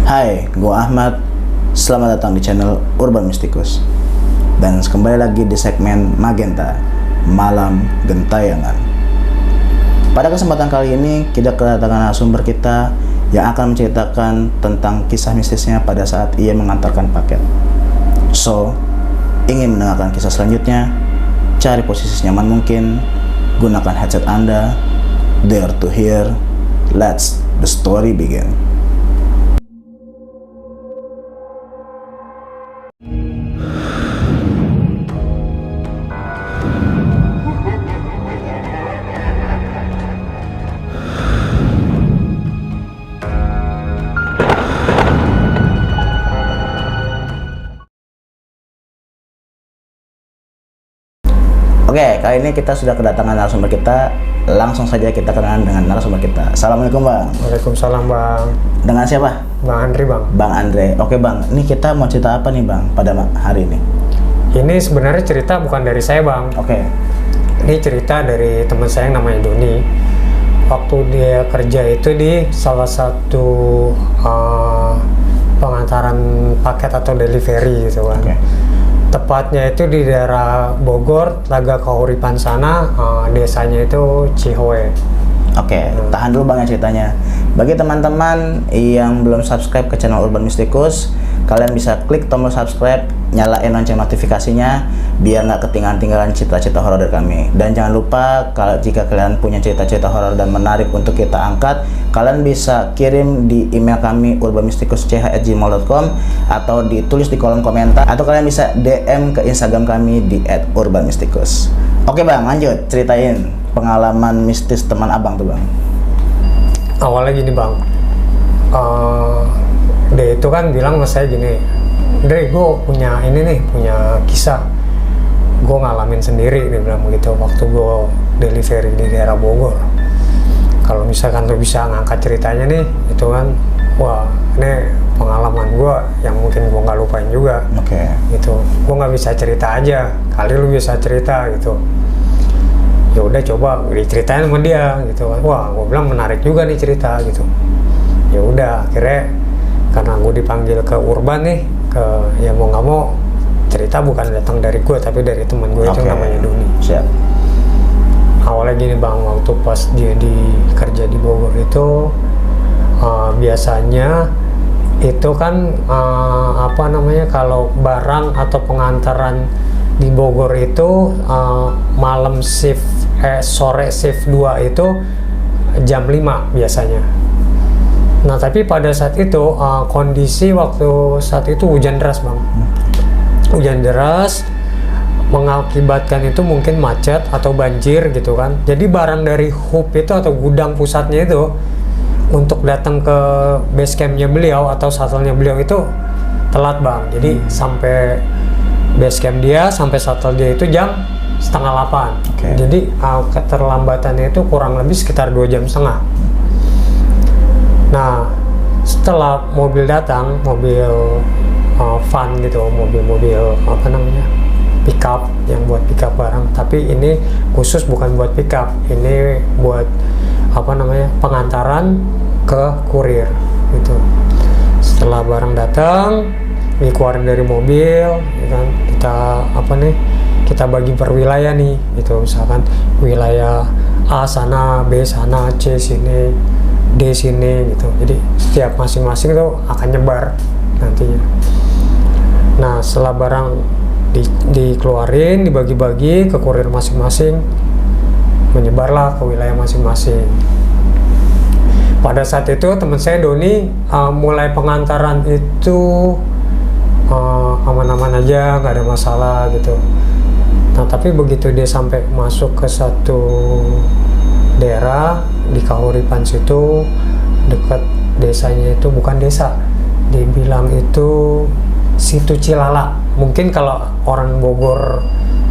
Hai, gua Ahmad. Selamat datang di channel Urban Mythicus. Dan kembali lagi di segmen Magenta, Malam Gentayangan. Pada kesempatan kali ini, kita kedatangan narasumber kita yang akan menceritakan tentang kisah mistisnya pada saat ia mengantarkan paket. So, ingin mendengarkan kisah selanjutnya? Cari posisi nyaman mungkin, gunakan headset Anda, dare to hear, let's the story begin. Oke, kali ini kita sudah kedatangan narasumber kita. Langsung saja kita kenalan dengan narasumber kita. Assalamualaikum, Bang. Waalaikumsalam, Bang. Dengan siapa? Bang Andre, Bang. Bang Andre. Oke, Bang. Ini kita mau cerita apa nih, Bang, pada hari ini? Ini sebenarnya cerita bukan dari saya, Bang. Oke. Ini cerita dari teman saya yang namanya Doni. Waktu dia kerja itu di salah satu pengantaran paket atau delivery gitu, Bang. Oke. Tepatnya itu di daerah Bogor, Tlaga Kahuripan sana, desanya itu Cihoe. Oke, tahan dulu Bang ya ceritanya. Bagi teman-teman yang belum subscribe ke channel Urban Mythicus, kalian bisa klik tombol subscribe, nyalain lonceng notifikasinya biar nggak ketinggalan cerita-cerita horor dari kami. Dan jangan lupa kalau jika kalian punya cerita-cerita horor dan menarik untuk kita angkat, kalian bisa kirim di email kami urbanmythicus.ch@gmail.com atau ditulis di kolom komentar, atau kalian bisa DM ke Instagram kami di @urbanmythicus. Oke Bang, lanjut ceritain pengalaman mistis teman abang tuh Bang. Awalnya gini, Bang. Dia itu kan bilang sama saya gini, Dre, gue punya ini nih, punya kisah. Gue ngalamin sendiri, dia bilang begitu, waktu gue delivery di daerah Bogor. Kalau misalkan lo bisa ngangkat ceritanya nih, itu kan, wah, ini pengalaman gue yang mungkin gue nggak lupain juga. Oke. Gitu, gue nggak bisa cerita aja, kali lu bisa cerita gitu. Ya udah coba diceritain sama dia gitu. Wah, gue bilang menarik juga nih cerita gitu. Ya udah, akhirnya karena gue dipanggil ke Urban nih, ya mau nggak mau cerita bukan datang dari gue tapi dari teman gue itu namanya Doni. Siap. Awalnya gini Bang, waktu pas dia kerja di Bogor itu biasanya itu kan kalau barang atau pengantaran di Bogor itu malam sore shift 2 itu jam 5 biasanya. Nah tapi pada saat itu kondisi waktu saat itu hujan deras Bang. Hujan deras mengakibatkan itu mungkin macet atau banjir gitu kan. Jadi barang dari hub itu atau gudang pusatnya itu untuk datang ke base campnya beliau atau shuttle-nya beliau itu telat Bang. Jadi sampai base camp dia sampai shuttle dia itu jam 7:30. Okay. Jadi keterlambatannya itu kurang lebih sekitar 2,5 jam. Nah setelah mobil datang, mobil van gitu, mobil pickup yang buat pickup barang, tapi ini khusus bukan buat pickup, ini buat pengantaran ke kurir gitu. Setelah barang datang, dikeluarin dari mobil, ya kan, kita bagi per wilayah nih, gitu. Misalkan wilayah A sana, B sana, C sini, D sini, gitu. Jadi setiap masing-masing itu akan nyebar nantinya. Nah, setelah barang dikeluarin, dibagi-bagi ke kurir masing-masing, menyebarlah ke wilayah masing-masing. Pada saat itu teman saya Doni mulai pengantaran itu aman-aman aja, nggak ada masalah gitu. Nah tapi begitu dia sampai masuk ke satu daerah di Kahuripan situ, dekat desanya itu bukan desa, dibilang itu Situ Cilala. Mungkin kalau orang Bogor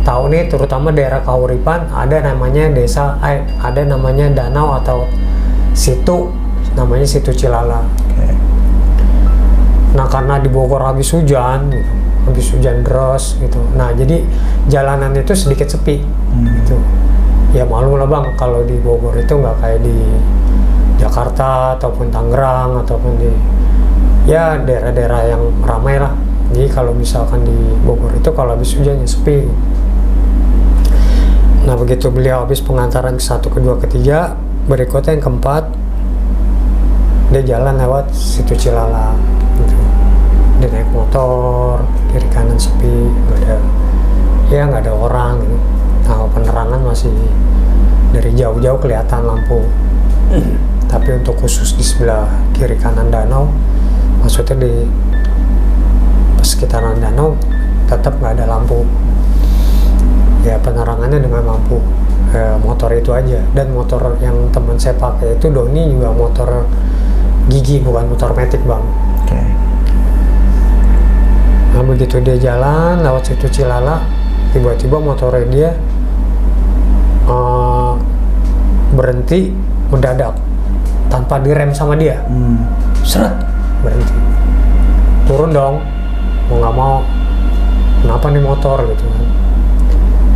tahu nih, terutama daerah Kahuripan ada namanya ada namanya danau atau situ, namanya Situ Cilala. Okay. Nah karena di Bogor habis hujan deras gitu. Nah jadi jalanan itu sedikit sepi gitu. Ya maklum lah Bang, kalau di Bogor itu nggak kayak di Jakarta ataupun Tangerang ataupun di ya daerah-daerah yang ramai lah. Jadi kalau misalkan di Bogor itu kalau habis hujannya sepi. Nah begitu beliau habis pengantaran ke 1, ke 2, ke 3, berikutnya yang keempat dia jalan lewat situ Cilala gitu. Dia naik motor, kiri kanan sepi, nggak ada orang gitu. Nah penerangan masih dari jauh-jauh kelihatan lampu. Tapi untuk khusus di sebelah kiri kanan danau, maksudnya di sekitaran danau tetap nggak ada lampu. Ya penerangannya dengan lampu motor itu aja. Dan motor yang teman saya pakai itu Doni juga motor gigi, bukan motor matic bang. Oke. Nah begitu dia jalan lewat situ Cilala, tiba-tiba motornya dia berhenti mendadak tanpa direm sama dia. Seret, berhenti. Turun dong, mau nggak mau, kenapa nih motor gitu kan.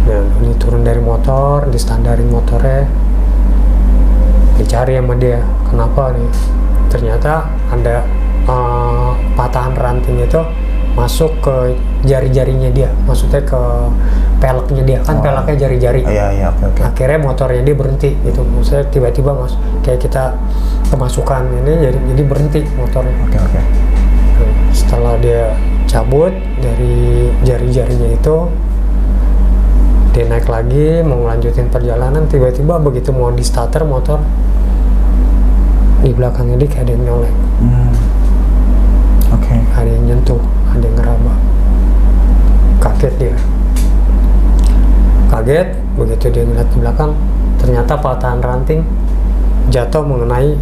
Nah ini turun dari motor, distandarin motornya, dicari sama dia, kenapa nih. Ternyata ada patahan ranting itu masuk ke jari-jarinya dia, maksudnya ke peleknya dia, kan peleknya jari-jari. Iya, oke. Akhirnya motornya dia berhenti gitu, maksudnya tiba-tiba kayak kita kemasukan ini, jadi berhenti motornya. Oke. Nah, setelah dia cabut dari jari-jarinya itu, dia naik lagi mau melanjutin perjalanan, tiba-tiba begitu mau di starter motor, di belakangnya dia kayak ada yang nyolek. Oke. Ada yang nyentuh, ada yang ngeraba. Kaget dia. Kaget, begitu dia ngeliat ke belakang, ternyata patahan ranting jatuh mengenai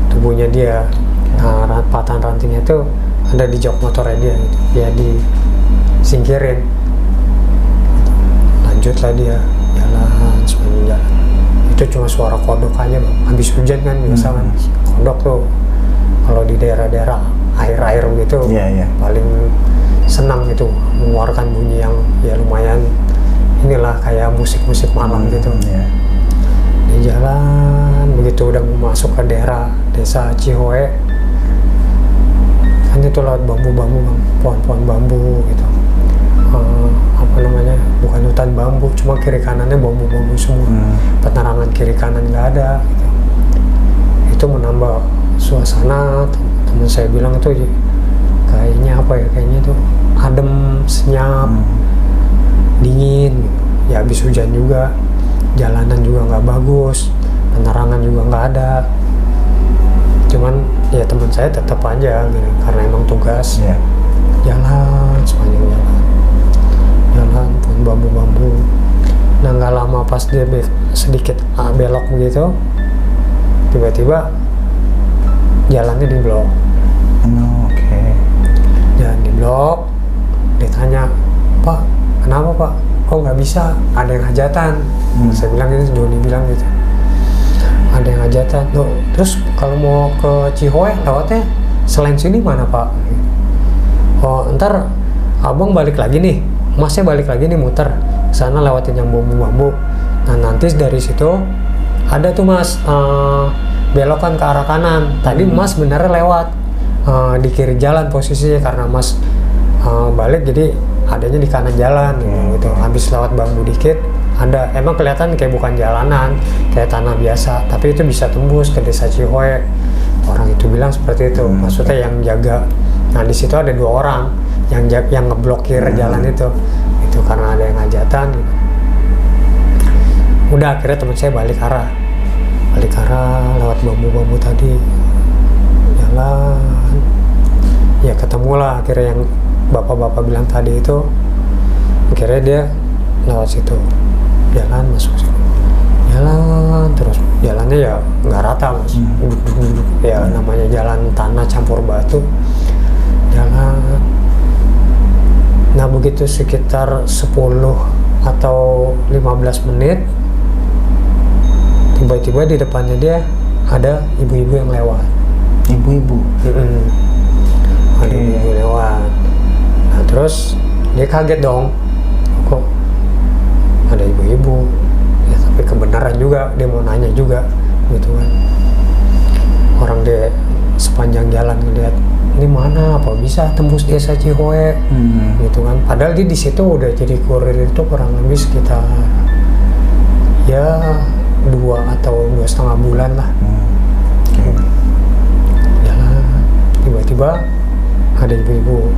tubuhnya dia. Nah, patahan rantingnya itu ada di jok motornya dia gitu. Ya disingkirin. Lanjutlah dia jalan sepanjang jalan. Itu cuma suara kodok aja bang. Habis hujan kan biasa kan kodok tuh kalau di daerah-daerah air-air gitu paling senang itu mengeluarkan bunyi yang ya lumayan inilah kayak musik-musik malam gitu. Di jalan begitu udah masuk ke daerah desa Cihoe, kan itu lewat bambu-bambu bang, pohon-pohon bambu gitu. Apa namanya, bukan hutan bambu, cuma kiri kanannya bambu-bambu semua. Penerangan kiri kanan nggak ada gitu. Itu menambah suasana. Teman saya bilang itu kayaknya apa ya, kayaknya itu adem, senyap, dingin gitu. Ya habis hujan juga, jalanan juga nggak bagus, penerangan juga nggak ada. Cuman ya teman saya tetap aja gitu, karena emang tugas. Jalan sepanjang jalan pun bambu-bambu. Nah nggak lama pas dia sedikit belok begitu, tiba-tiba jalannya diblok. Jalan diblok. Ditanya, Pak, kenapa Pak? Kok nggak bisa? Ada yang hajatan. Saya bilang gitu, Joni bilang gitu. Ada yang hajatan. Loh, terus kalau mau ke Cihoe lewatnya selain sini mana Pak? Oh ntar abang balik lagi nih, masnya balik lagi nih muter ke sana lewatin yang bambu-bambu. Nah nanti dari situ ada tuh mas belokan ke arah kanan. Tadi mas sebenarnya lewat di kiri jalan posisinya, karena mas balik jadi adanya di kanan jalan gitu. Habis lewat bambu dikit ada, emang kelihatan kayak bukan jalanan, kayak tanah biasa, tapi itu bisa tembus ke desa Cihoe. Orang itu bilang seperti itu, maksudnya yang jaga. Nah di situ ada 2 orang yang ngeblokir jalan itu karena ada yang hajatan gitu. Udah akhirnya teman saya balik arah lewat bambu-bambu tadi, jalan ya ketemulah akhirnya yang bapak-bapak bilang tadi itu. Akhirnya dia lewat situ, jalan masuk situ, jalan terus, jalannya ya nggak rata mas, duduk ya namanya jalan tanah campur batu, jalan. Nah begitu sekitar 10 atau 15 menit, tiba-tiba di depannya dia ada ibu-ibu yang lewat. Ibu-ibu? Ada ibu lewat. Nah terus dia kaget dong, kok ada ibu-ibu ya, tapi kebenaran juga dia mau nanya juga gitu kan. Orang dia sepanjang jalan ngeliat ini gimana, apa bisa tembus desa Cihoe gitu kan. Padahal dia di situ udah jadi kurir itu kurang lebih sekitar ya 2 atau 2,5 bulan lah. Jalan, tiba-tiba ada ibu-ibu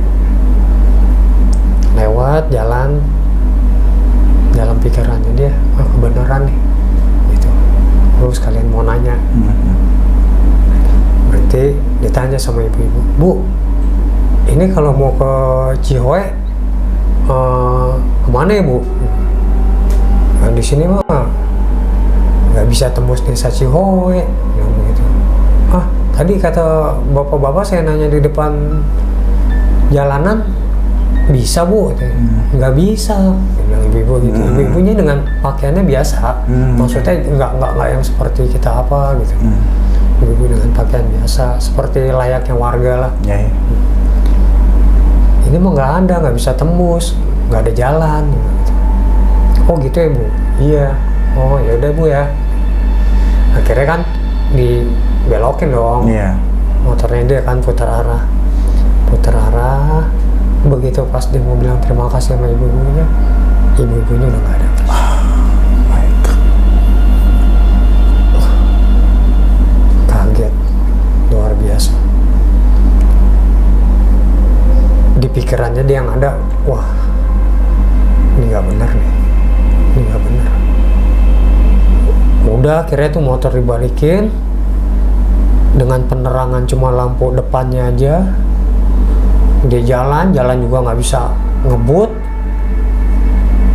lewat jalan, dalam pikirannya dia, kebenaran nih gitu. Terus kalian mau nanya, berarti ditanya sama ibu-ibu, Bu, ini kalau mau ke Cihoe kemana ya Bu? Nah, di sini mah nggak bisa tembus desa Cihoe, gitu. Tadi kata bapak-bapak saya nanya di depan jalanan, bisa Bu? Nggak bisa, bilang ibu-ibu gitu. Ibu-ibunya dengan pakaiannya biasa, maksudnya nggak yang seperti kita apa gitu. Ibu-ibu dengan pakaian biasa, seperti layaknya warga lah. Ya. Ini mah nggak bisa tembus, nggak ada jalan. Gitu. Oh gitu ya Bu? Iya. Oh ya udah Bu ya. Akhirnya kan dibelokin dong. Iya. Motornya dia kan putar arah. Begitu pas dia mau bilang terima kasih sama ibu-ibunya udah nggak ada. Kaget, luar biasa. Di pikirannya dia yang ada, wah, ini nggak benar nih, ini nggak benar. Udah, akhirnya tuh motor dibalikin dengan penerangan cuma lampu depannya aja. Dia jalan juga nggak bisa ngebut.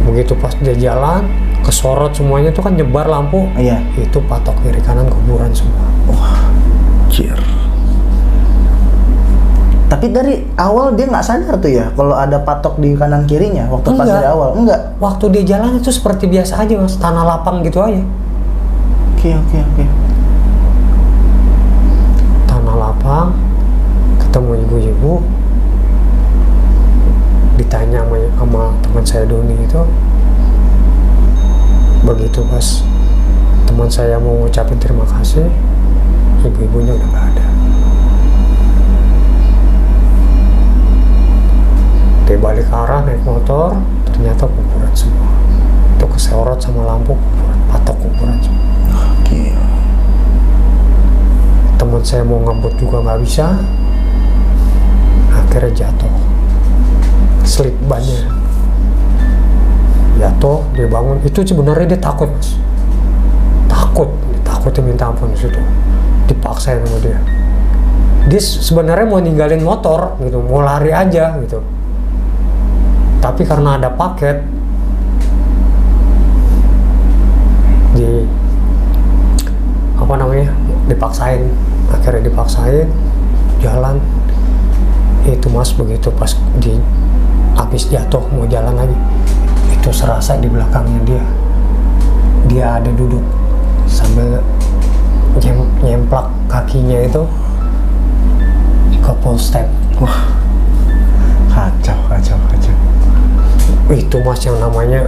Begitu pas dia jalan, kesorot semuanya tuh kan nyebar lampu. Iya. Itu patok kiri kanan kuburan semua. Wah, jir. Tapi dari awal dia nggak sadar tuh ya kalau ada patok di kanan kirinya waktu pas dari awal. Enggak. Waktu dia jalan itu seperti biasa aja Mas, tanah lapang gitu aja. Oke. Tanah lapang, ketemu ibu-ibu, ditanya sama teman saya Doni itu. Begitu pas teman saya mau ngucapin terima kasih, ibu-ibunya udah nggak ada. Dia balik arah naik motor, ternyata kuburan semua. Itu kesorot sama lampu kuburan, patok kuburan semua. Gila. Teman saya mau ngebut juga nggak bisa, akhirnya jatuh. Slip bannya jatuh, dia bangun. Itu sebenarnya dia takut Mas, takutnya minta ampun di situ. Dipaksain sama dia sebenarnya mau ninggalin motor gitu, mau lari aja gitu, tapi karena ada paket dipaksain, akhirnya dipaksain jalan. Itu Mas, begitu pas habis jatuh mau jalan lagi, itu serasa di belakangnya dia ada duduk sambil nyemplak kakinya itu ke full step. Wah, kacau. Itu Mas yang namanya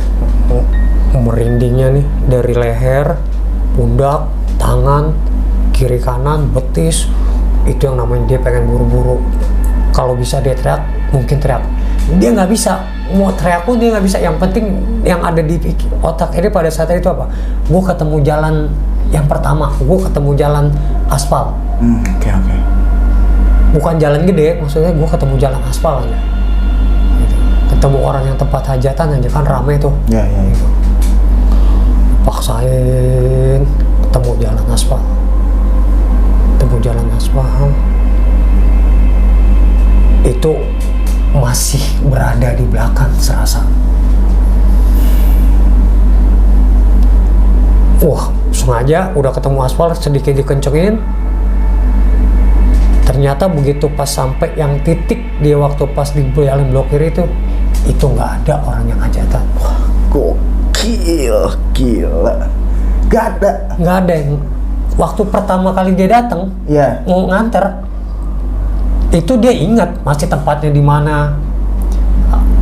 merindingnya nih dari leher, pundak, tangan, kiri kanan, betis. Itu yang namanya dia pengen buru-buru. Kalau bisa dia teriak, mungkin teriak. Dia nggak bisa, mau teriak pun dia nggak bisa. Yang penting yang ada di otak ini pada saat itu apa? Gue ketemu jalan yang pertama, gue ketemu jalan aspal. Oke. Bukan jalan gede, maksudnya gue ketemu jalan aspal aja. Gitu. Ketemu orang yang tempat hajatan aja kan rame tuh. Ya. Gitu. Paksain ketemu jalan aspal. Itu masih berada di belakang serasa. Wah, sengaja udah ketemu aspal sedikit dikencengin. Ternyata begitu pas sampai yang titik dia waktu pas di jalan blokir itu nggak ada orang yang hajatan. Wah, gokil, gila. Nggak ada yang waktu pertama kali dia datang, mau nganter, itu dia ingat masih tempatnya di mana.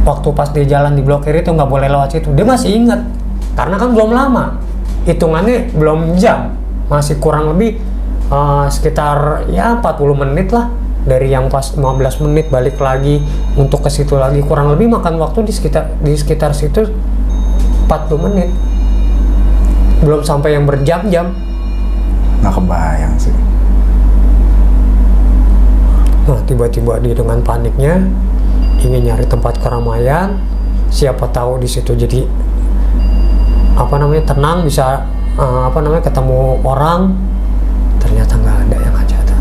Waktu pas dia jalan di blokir itu nggak boleh lewat situ, dia masih ingat karena kan belum lama, hitungannya belum jam, masih kurang lebih sekitar ya 40 menit lah dari yang pas 15 menit balik lagi untuk ke situ lagi, kurang lebih makan waktu di sekitar situ 40 menit, belum sampai yang berjam-jam. Nggak kebayang sih. Nah, tiba-tiba dia dengan paniknya ingin nyari tempat keramaian, siapa tahu di situ jadi tenang, bisa ketemu orang. Ternyata nggak ada yang hajatan.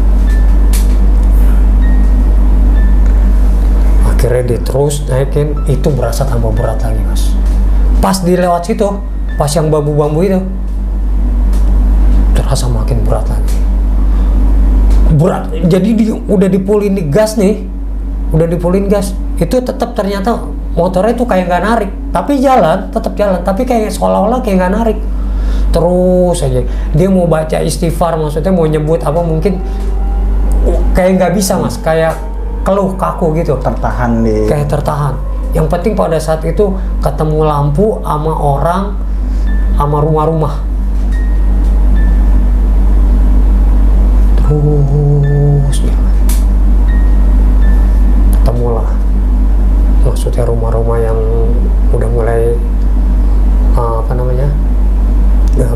Akhirnya dia terus naikin, itu berasa tambah berat lagi mas. Pas di lewat situ, pas yang bambu-bambu itu, terasa makin berat lagi. Berat, jadi udah dipulin di gas nih, itu tetap ternyata motornya itu kayak nggak narik, tapi tetap jalan, tapi kayak seolah-olah kayak nggak narik. Terus aja dia mau baca istighfar, maksudnya mau nyebut apa, mungkin kayak nggak bisa mas, kayak keluh kaku gitu, kayak tertahan. Yang penting pada saat itu ketemu lampu sama orang sama rumah-rumah, terus ketemulah, maksudnya rumah-rumah yang udah mulai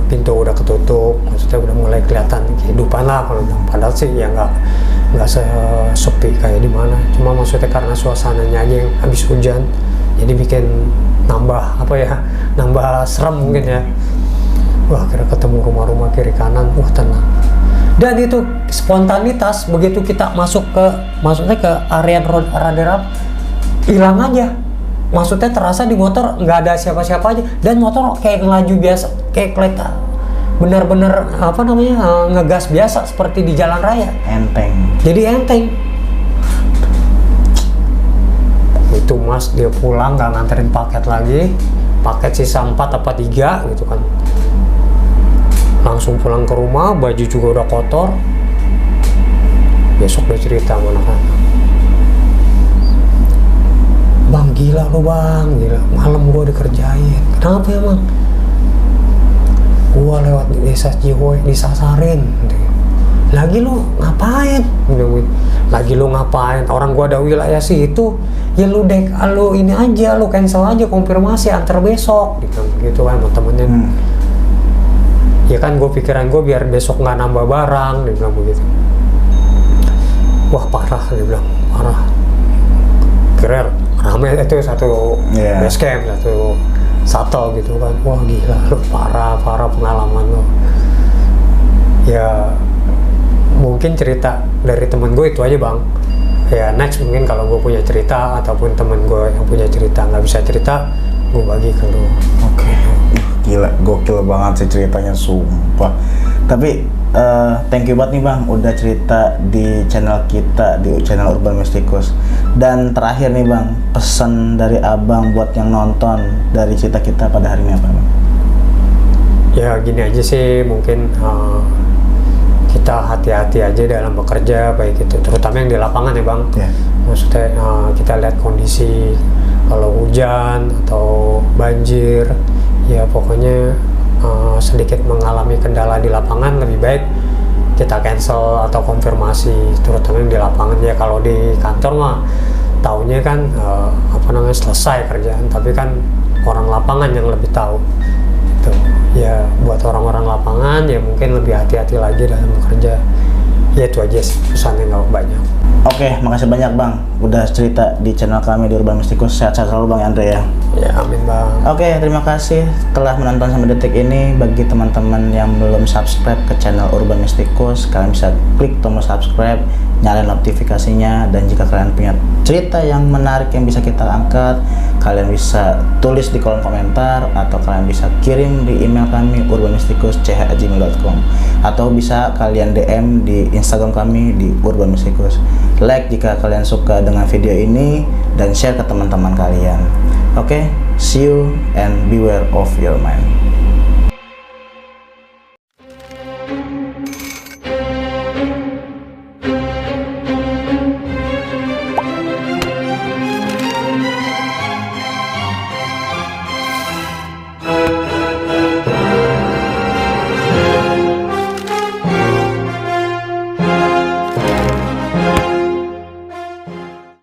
pintu udah ketutup, maksudnya udah mulai kelihatan kehidupan lah. Kalau padahal sih ya nggak sepi kayak di mana, cuma maksudnya karena suasananya aja yang habis hujan jadi bikin nambah serem mungkin ya. Wah, kira ketemu rumah-rumah kiri kanan, wah tenang. Dan itu spontanitas, begitu kita maksudnya ke area radar, hilang aja. Maksudnya terasa di motor nggak ada siapa-siapa aja, dan motor kayak ngelaju biasa, kayak kelihatan benar-benar ngegas biasa seperti di jalan raya. Enteng. Jadi enteng. Itu mas, dia pulang nggak nganterin paket lagi, paket sisa 4 apa 3 gitu kan. Langsung pulang ke rumah, baju juga udah kotor. Besok dia cerita sama anak-anak, "Bang, gila lo bang, gila. Malam gua dikerjain." "Kenapa ya bang?" "Gua lewat di desa Cihoy disasarin." "Lagi lo ngapain?" "Lagi lo ngapain? Orang gua ada wilayah situ." "Ya lu ini aja, lu cancel aja, konfirmasi antar besok." Gitu kan sama temennya. Ya kan pikiran gue biar besok nggak nambah barang, dia bilang begitu. Wah parah, dia bilang parah. Kira rame itu satu base camp, satu gitu kan. Wah gila, lu parah pengalaman lo. Ya mungkin cerita dari temen gue itu aja bang. Ya next mungkin kalau gue punya cerita ataupun temen gue yang punya cerita nggak bisa cerita, gue bagi ke lo. Oke. Gila, gokil banget sih ceritanya, sumpah. Tapi thank you banget nih bang, udah cerita di channel kita, di channel Urban Mystikus. Dan terakhir nih bang, pesan dari abang buat yang nonton dari cerita kita pada hari ini apa bang? Ya gini aja sih, mungkin kita hati-hati aja dalam bekerja, baik itu terutama yang di lapangan ya bang. Maksudnya kita lihat kondisi, kalau hujan atau banjir, ya pokoknya sedikit mengalami kendala di lapangan, lebih baik kita cancel atau konfirmasi, terutama yang di lapangan. Ya kalau di kantor mah taunya kan selesai kerjaan, tapi kan orang lapangan yang lebih tahu itu. Ya buat orang-orang lapangan ya mungkin lebih hati-hati lagi dalam bekerja. Ya itu aja sih, pesannya nggak banyak. Oke, makasih banyak bang udah cerita di channel kami di Urban Mystikus. Sehat-sehat selalu bang Andre ya. Ya amin bang. Oke, terima kasih telah menonton sampai detik ini. Bagi teman-teman yang belum subscribe ke channel Urban Mystikus, kalian bisa klik tombol subscribe, nyalain notifikasinya. Dan jika kalian punya cerita yang menarik yang bisa kita angkat, kalian bisa tulis di kolom komentar, atau kalian bisa kirim di email kami urbanmystikus@gmail.com, atau bisa kalian DM di Instagram kami di Urban Mystikus. Like jika kalian suka dengan video ini, dan share ke teman-teman kalian. Oke, see you and beware of your mind.